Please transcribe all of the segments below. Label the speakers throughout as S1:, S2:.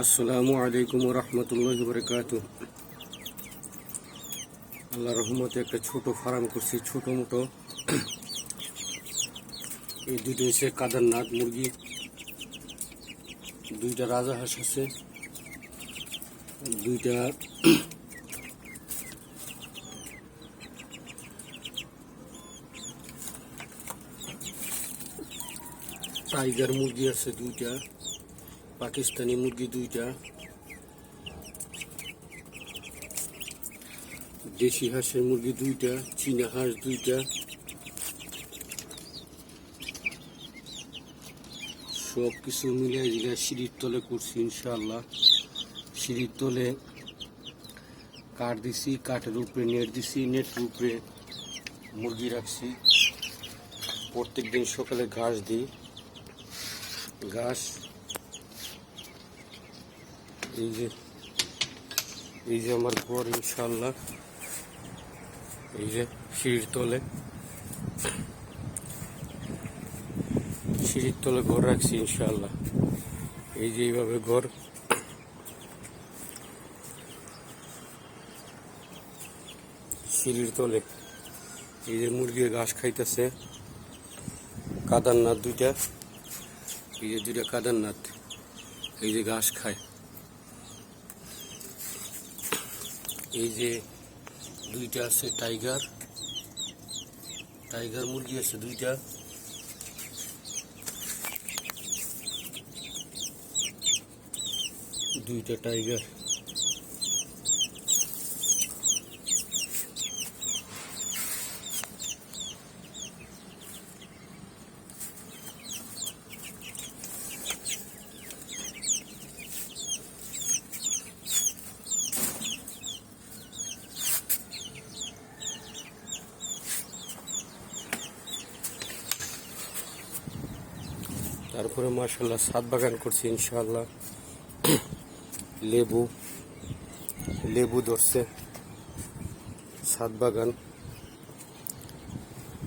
S1: আসসালামু আলাইকুম রহমতুল্লাহি বারাকাতুহু। আল্লাহ রহমতে একটা ছোট ফার্ম করছি, ছোট মোটো। এই দুটো হচ্ছে কাদারনাথ মুরগি, দুইটা রাজাহাঁস আছে, দুইটা টাইগার মুরগি আছে, দুইটা পাকিস্তানি মুরগি, দুইটা দেশি হাঁসের মুরগি, দুইটা চীনা হাঁস, দুইটা। সব কিছু মিলিয়ে দিলে সিঁড়ির তলে করছি ইনশাআল্লাহ। সিঁড়ির তলে কাঠ দিছি, কাঠের উপরে নেট দিছি, নেটের উপরে মুরগি রাখছি। প্রত্যেক দিন সকালে ঘাস দিই, ঘাস। এই যে আমার ঘর ইনশাআল্লাহ, এই যে সিঁড়ির তলে ঘর রাখছি ইনশাআল্লাহ। এই যে এইভাবে ঘর, সিঁড়ির তলে। এই যে মুরগি ঘাস খাইতেছে, কাদারনাথ দুইটা, এই যে দুইটা কাদারনাথ, এই যে ঘাস খায়। এই যে দুইটা আছে টাইগার মুরগি আছে, দুইটা। টাইগার। তারপরে মাশাআল্লাহ ছাদ বাগান করছি ইনশাআল্লাহ। লেবু ধরছে, ছাদ বাগান।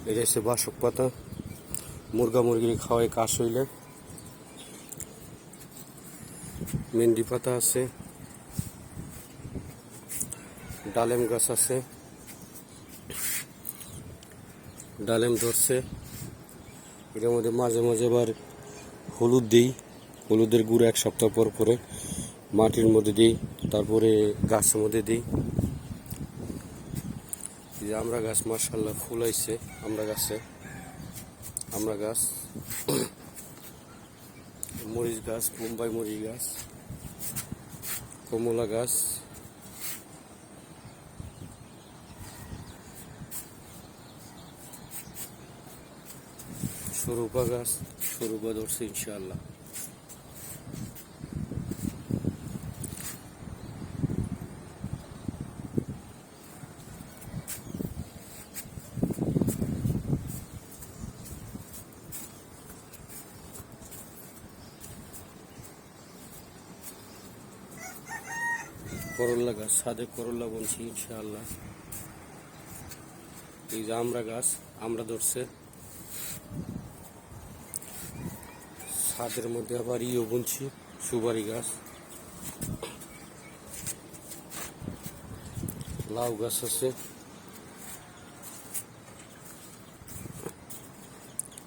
S1: এটা হচ্ছে বাসক পাতা, মুরগির খাওয়াই কাশ হইলে। মেহেন্দি পাতা আছে, ডালেম গাছ আছে, ডালেম ধরছে। এটার মধ্যে মাঝে মাঝে আবার হলুদ দিই, হলুদের গুঁড়ো এক সপ্তাহ পর পরে মাটির মধ্যে দিই, তারপরে গাছের মধ্যে দিই। এই যে আমরা গাছ মাশাআল্লাহ ফুল আইছে, আমরা গাছ মরিচ গাছ, বোম্বাই মরিচ গাছ, কমলা গাছ, সরুপা গাছ, সরুপা ধরছে ইনশাআল্লাহ। করল্লা গাছ, ছাদে করল্লা বলছি ইনশাআল্লাহ। এই যে আমরা গাছ, আমরা ধরছে। ছাদের মধ্যে আবার বুনছি, সুপারি গাছ, লাউ গাছ আছে,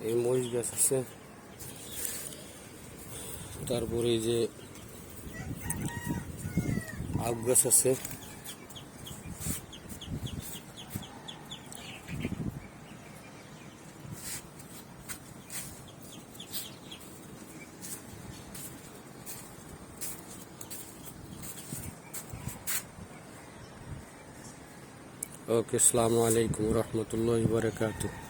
S1: এই মরিচ গাছ আছে। তারপরে এই যে আখ গাছ আছে। ওকে, আসসালামু আলাইকুম রহমতুল্লাহি বারাকাতুহু।